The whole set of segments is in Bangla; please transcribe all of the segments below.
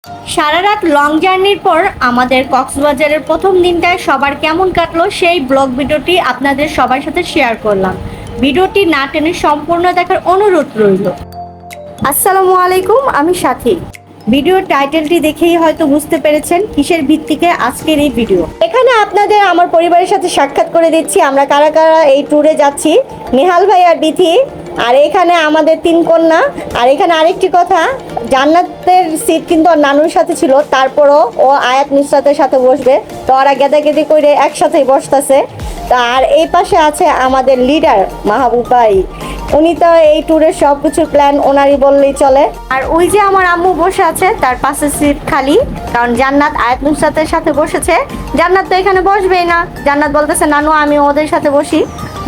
সারা রাত লং জার্নির পর আমাদের কক্সবাজারের প্রথম দিনটায় সবার কেমন কাটলো সেই ব্লগ ভিডিওটি আপনাদের সবার সাথে শেয়ার করলাম। ভিডিওটি না টেনে সম্পূর্ণ দেখার অনুরোধ রইল। আসসালামু আলাইকুম, আমি সাথী। ভিডিওর টাইটেলটি দেখেই হয়তো বুঝতে পেরেছেন কিসের ভিত্তিতে আজকের এই ভিডিও। এখানে আপনাদের আমার পরিবারের সাথে সাক্ষাৎ করে দিচ্ছি আমরা কারা কারা এই ট্যুরে যাচ্ছি। নেহাল ভাই আর বিথি, আর এখানে আমাদের 3 কন্যা। আর এখানে আরেকটি কথা, জান্নাতের সিট কিন্তু ওর নানুর সাথে ছিল, তারপরও ও আয়াত নুসরাতের সাথে বসবে, তো ওরা গেদাগেদি করে একসাথেই বসতেছে। আর এই পাশে আছে আমাদের লিডার মাহবুব ভাই, উনি তো এই ট্যুরের সব কিছুর প্ল্যান ওনারই বললেই চলে। আর ওই যে আমার আম্মু বসে আছে, তার পাশে সিট খালি, কারণ জান্নাত আয়াত নুসরাতের সাথে বসেছে। জান্নাত তো এখানে বসবেই না, জান্নাত বলতেছে নানু আমি ওদের সাথে বসি।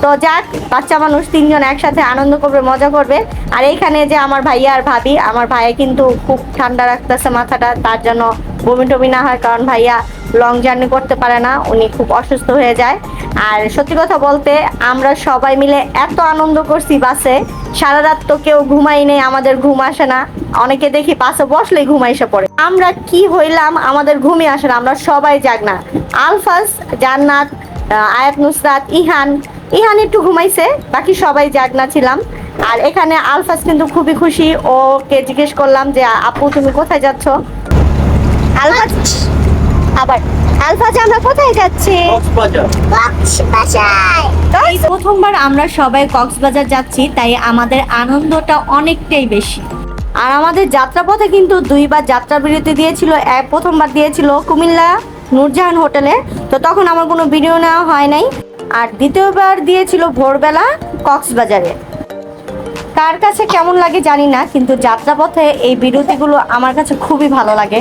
তো যাক, বাচ্চা মানুষ 3 জন একসাথে আনন্দ করবে, মজা করবে। আর এইখানে যে আমার ভাইয়া আর ভাবি, আমার ভাইয়া কিন্তু খুব ঠান্ডা রাখতেছে মাথাটা, তার জন্য বমি টমি না হয়, কারণ ভাইয়া লং জার্নি করতে পারে না, উনি খুব অসুস্থ হয়ে যায়। আর সত্যি কথা বলতে আমরা সবাই মিলে এত আনন্দ করছি বাসে, সারা রাত তো কেউ ঘুমাই নেই, আমাদের ঘুম আসে না। অনেকে দেখি বাসে বসলেই ঘুম এসে পড়ে। আমরা কি হইলাম, আমাদের ঘুমই আসে না, আমরা সবাই জাগনা। আলফাজ, জান্নাত, আয়াত নুসরাত, ইহান একটু ঘুমাইছে, বাকি সবাই জাগনা ছিলাম। আর এখানে আলফাজ কিন্তু খুবই খুশি, ওকে জিজ্ঞেস করলাম যে আপু তুমি কোথায় যাচ্ছ। আলফাজ আবার আলফাজ আমরা কোথায় যাচ্ছি? এই প্রথমবার আমরা সবাই কক্সবাজার যাচ্ছি, তাই আমাদের আনন্দটা অনেকটাই বেশি। আর আমাদের যাত্রাপথে কিন্তু 2বার যাত্রা বিরতি দিয়েছিল। প্রথমবার দিয়েছিল কুমিল্লা নূরজাহান হোটেলে, তো তখন আমার কোনো ভিডিও নেওয়া হয় নাই। আর দ্বিতীয়বার দিয়েছিল ভোরবেলা কক্সবাজারে। কার কাছে কেমন লাগে জানি না, কিন্তু যাত্রাপথে এই বিরতিগুলো আমার কাছে খুবই ভালো লাগে।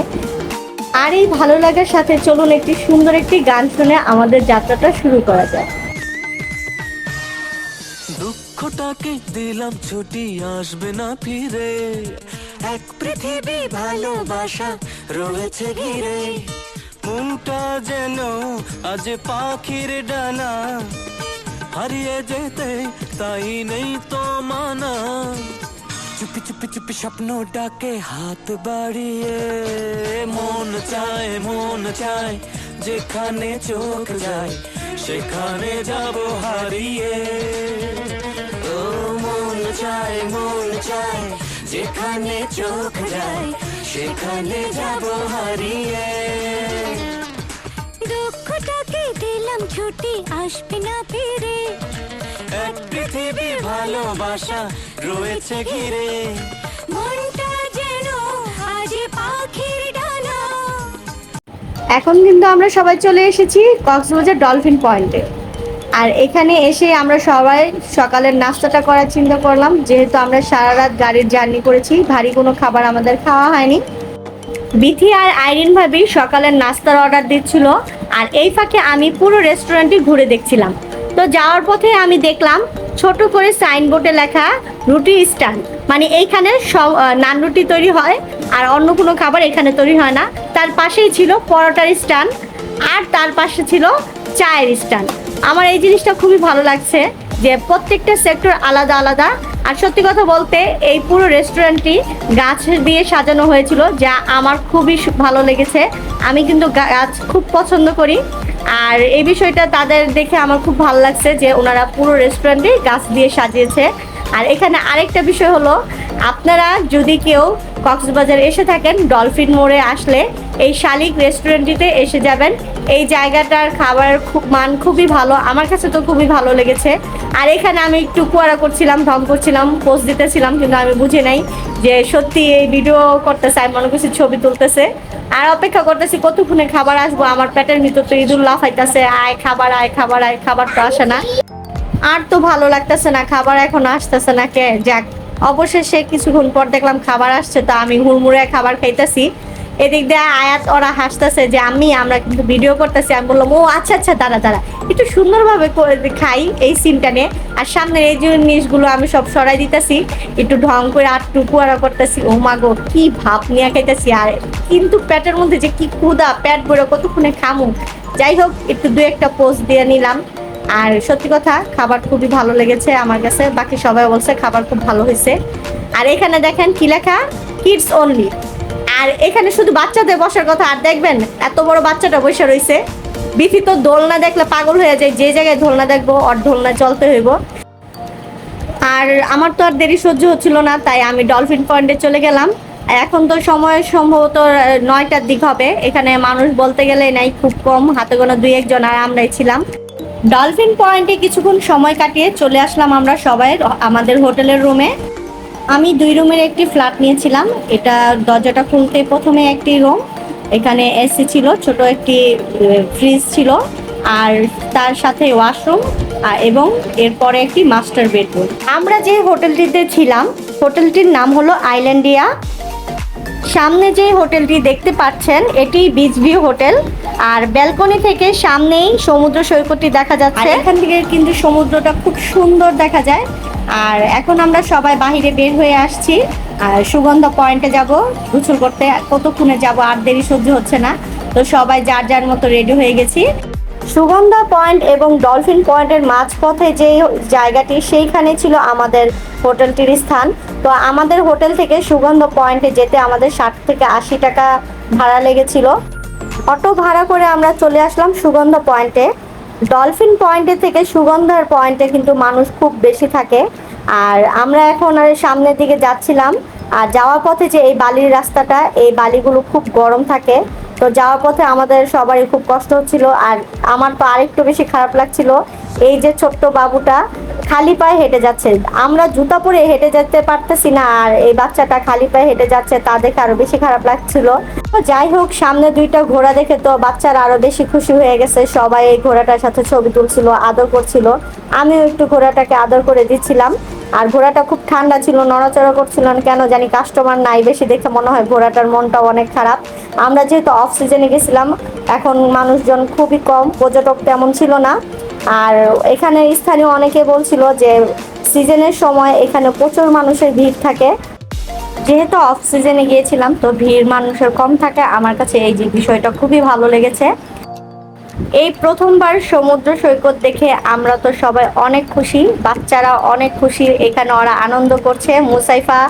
আর এই ভালো লাগার সাথে চলুন একটি সুন্দর একটি গান শুনে আমাদের যাত্রাটা শুরু করা যায়। দুঃখটাকে দিলাম ছুটি, আসবে না ফিরে, এক পৃথিবী ভালোবাসা রয়েছে ঘিরে, মনটা যেন আজ পাখির ডানা, হারিয়ে যেতে তাই নেই তো মানা, চুপি চুপি চুপি স্বপ্ন ডাকে হাত বাড়িয়ে, মন চায় যেখানে চোখ যায় সেখানে যাব হারিয়ে, ও মন চায় যেখানে চোখ যায় সেখানে যাব হারিয়ে, দুঃখটাকে দিলাম ছুটি, আসবে না ফিরে, এক পৃথিবী ভালোবাসা রয়েছে ঘিরে, মনটা যেন আজ পাখির ডানা। এখন কিন্তু আমরা সবাই চলে এসেছি কক্সবাজার ডলফিন পয়েন্টে। আর এখানে এসে আমরা সবাই সকালের নাস্তাটা করার চিন্তা করলাম, যেহেতু আমরা সারা রাত গাড়ির জার্নি করেছি, ভারী কোনো খাবার আমাদের খাওয়া হয়নি। বিথি আর আইরিন ভাবি সকালের নাস্তার অর্ডার দিচ্ছিল, আর এই ফাঁকে আমি পুরো রেস্টুরেন্টটি ঘুরে দেখছিলাম। তো যাওয়ার পথে আমি দেখলাম ছোট করে সাইনবোর্ডে লেখা রুটি স্ট্যান্ড, মানে এইখানে সব নান রুটি তৈরি হয়, আর অন্য কোনো খাবার এখানে তৈরি হয় না। তার পাশেই ছিল পরোটার স্ট্যান্ড, আর তার পাশে ছিল চায়ের স্ট্যান্ড। আমার এই জিনিসটা খুবই ভালো লাগছে যে প্রত্যেকটা সেক্টর আলাদা আলাদা। আর সত্যি কথা বলতে এই পুরো রেস্টুরেন্টটি গাছ দিয়ে সাজানো হয়েছিল, যা আমার খুবই ভালো লেগেছে। আমি কিন্তু গাছ খুব পছন্দ করি, আর এই বিষয়টা তাদের দেখে আমার খুব ভালো লাগছে যে ওনারা পুরো রেস্টুরেন্টে গাছ দিয়ে সাজিয়েছে। আর এখানে আরেকটা বিষয় হলো, আপনারা যদি কেউ কক্সবাজার এসে থাকেন, ডলফিন মোড়ে আসলে এই শালিক রেস্টুরেন্টটিতে এসে যাবেন। এই জায়গাটার খাবার মান খুবই ভালো, আমার কাছে তো খুবই ভালো লেগেছে। আর এখানে আমি একটু কুয়ারা করছিলাম, ঢং করছিলাম, পোস্ট দিতেছিলাম, কিন্তু আমি বুঝি নাই যে সত্যি এই ভিডিও করতেছে, আমি মনে করছি ছবি তুলতেছে। আর অপেক্ষা করতেছি কতক্ষণে খাবার আসবো, আমার পেটের ভিতর তো ইঁদুর লাফাইতেছে, আয় খাবার আয় খাবার আয়, খাবার তো আসে না। আর তো ভালো লাগতেছে না, খাবার এখন আসতেছে না। কে যাক, অবশেষে কিছুক্ষণ পর দেখলাম খাবার আসছে, তো আমি হুড়মুড়ে খাবার খাইতেছি। এদিক দিয়ে আয়াত ওরা হাসতেছে যে আমরা কিন্তু ভিডিও করতেছি। আমি বললাম ও আচ্ছা আচ্ছা, দাঁড়া একটু সুন্দরভাবে খাই এই সিনটা নিয়ে। আর সামনের এই জিনিসগুলো আমি সব সরাই দিতেছি, একটু ঢং করে আর টুকুয়ারা করতেছি। ও মা গো, কি ভাব নিয়ে খাইতেছি। আর কিন্তু পেটের মধ্যে যে কি ক্ষুধা, পেট ভরে কতক্ষণে খামু। যাই হোক, একটু 2-1টা পোস্ট দিয়ে নিলাম। আর সত্যি কথা, খাবার খুবই ভালো লেগেছে আমার কাছে, বাকি সবাই বলছে খাবার খুব ভালো হয়েছে। আর এখানে দেখেন কি লেখা, কিডস অনলি। আর এখানে শুধু বাচ্চাদের বসার কথা, আর দেখবেন এত বড় বাচ্চাটা বসে রয়েছে। বিথি তো দোলনা দেখলে পাগল হয়ে যায়, যে জায়গায় দোলনা দেখবো ওর দোলনা চলতে হইব। আর আমার তো আর দেরি সহ্য হচ্ছিল না, তাই আমি ডলফিন পয়েন্টে চলে গেলাম। এখন তো সময় সম্ভবত 9টার দিক হবে। এখানে মানুষ বলতে গেলে নাই, খুব কম, হাতে গোনা 2-1 জন, আর আমরাই ছিলাম। ডলফিন পয়েন্টে কিছুক্ষণ সময় কাটিয়ে চলে আসলাম আমরা সবাই আমাদের হোটেলের রুমে। আমি 2 রুমের একটি ফ্ল্যাট নিয়েছিলাম। এটা দরজাটা খুলতে প্রথমে একটি রুম, এখানে এসি ছিল, ছোট একটি ফ্রিজ ছিল, আর তার সাথে ওয়াশরুম, এবং এরপরে একটি মাস্টার বেডরুম। আমরা যে হোটেলটিতে ছিলাম, হোটেলটির নাম হলো আইল্যান্ডিয়া। সামনে যে হোটেলটি দেখতে পাচ্ছেন এটি বিচ ভিউ হোটেল, আর ব্যালকনি থেকে সামনেই সমুদ্র সৈকতটি দেখা যাচ্ছে। এখান থেকে কিন্তু সমুদ্রটা খুব সুন্দর দেখা যায়। আর এখন আমরা সবাই বাইরে বের হয়ে আসছি, আর সুগন্ধা পয়েন্টে যাব গোসল করতে। কতক্ষণে যাব, আর দেরি সহ্য হচ্ছে না, তো সবাই যার যার মতো রেডি হয়ে গেছি। সুগন্ধা পয়েন্ট এবং ডলফিন পয়েন্টের মাঝপথে যে জায়গাটি, সেইখানে ছিল আমাদের হোটেলটির স্থান। তো আমাদের হোটেল থেকে সুগন্ধা পয়েন্টে যেতে আমাদের 60 থেকে 80 টাকা ভাড়া লেগেছিল। অটো ভাড়া করে আমরা চলে আসলাম সুগন্ধা পয়েন্টে। ডলফিন পয়েন্টে থেকে সুগন্ধার পয়েন্টে কিন্তু মানুষ খুব বেশি থাকে। আর আমরা এখন আর সামনের দিকে যাচ্ছিলাম। আর যাওয়ার পথে যে এই বালির রাস্তাটা, এই বালিগুলো খুব গরম থাকে, তো যাওয়ার পথে আমাদের সবারই খুব কষ্ট হচ্ছিল। আর আমার তো আরেকটু বেশি খারাপ লাগছিল, এই যে ছোট্ট বাবুটা খালি পায়ে হেঁটে যাচ্ছে, আমরা জুতা পরে হেঁটে যেতে পারতেছি না, আর এই বাচ্চাটা খালি পায়ে হেঁটে যাচ্ছে, তা দেখে আরো বেশি খারাপ লাগছিল। যাই হোক, সামনে 2টা ঘোড়া দেখে তো বাচ্চারা আরো বেশি খুশি হয়ে গেছে, সবাই এই ঘোড়াটার সাথে ছবি তুলছিল, আদর করছিল। আমিও একটু ঘোড়াটাকে আদর করে দিচ্ছিলাম। আর ঘোড়াটা খুব ঠান্ডা ছিল, নড়াচড়া করছিল না, কেন জানি কাস্টমার নাই বেশি দেখে মনে হয় ঘোড়াটার মনটা অনেক খারাপ। আমরা যেহেতু অফ সিজনে গেছিলাম, এখন মানুষজন খুবই কম, পর্যটক তেমন ছিল না। আর এখানে স্থানীয় অনেকে বলছিল যে সিজনের সময় এখানে প্রচুর মানুষের ভিড় থাকে। যেহেতু অফ সিজনে গিয়েছিলাম, তো ভিড় মানুষের কম থাকে। আমার কাছে এই যে বিষয়টা খুবই ভালো লেগেছে। এই প্রথমবার সমুদ্র সৈকত দেখে আমরা তো সবাই অনেক খুশি, বাচ্চারা অনেক খুশি। এখানে ওরা আনন্দ করছে, মুসাইফা,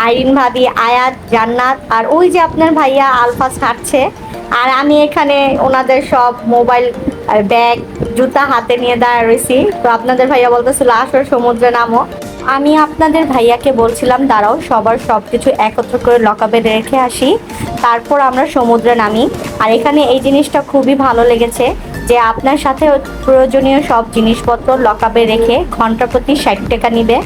আইরিন ভাবি, আয়াত, জান্নাত, আর ওই যে আপনার ভাইয়া আলফাস হাঁটছে। আর আমি এখানে ওনাদের সব মোবাইল আর ব্যাগ জুতা হাতে নিয়ে দাঁড়া রয়েছি। তো আপনাদের ভাইয়া বলতেছিল আসো সমুদ্রে নামো। আমি আপনাদের ভাইয়াকে বলছিলাম দাঁড়াও, সবার সব কিছু একত্র করে লকআপে রেখে আসি, তারপর আমরা সমুদ্রে নামি। আর এখানে এই জিনিসটা খুবই ভালো লেগেছে যে আপনার সাথে প্রয়োজনীয় সব জিনিসপত্র লকআপে রেখে ঘন্টা প্রতি 60 টাকা নিবে।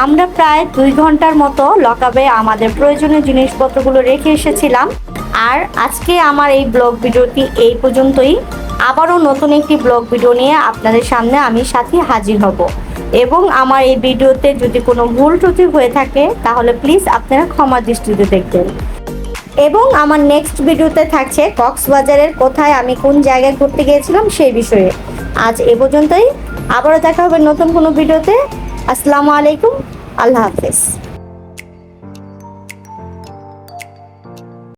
আমরা প্রায় 2 ঘন্টার মতো লকআপে আমাদের প্রয়োজনীয় জিনিসপত্রগুলো রেখে এসেছিলাম। আর আজকে আমার এই ব্লগ ভিডিওটি এই পর্যন্তই। আবারও নতুন একটি ব্লগ ভিডিও নিয়ে আপনাদের সামনে আমি সাথে হাজির হব। এবং আমার এই ভিডিওতে যদি কোনো ভুল ত্রুটি হয়ে থাকে তাহলে প্লিজ আপনারা ক্ষমা দৃষ্টিতে দেখবেন। এবং আমার নেক্সট ভিডিওতে থাকছে কক্সবাজারের কোথায় আমি কোন জায়গায় ঘুরতে গিয়েছিলাম সেই বিষয়ে। আজ এ পর্যন্তই, আবারও দেখা হবে নতুন কোনো ভিডিওতে। আসসালামু আলাইকুম, আল্লাহ হাফেজ।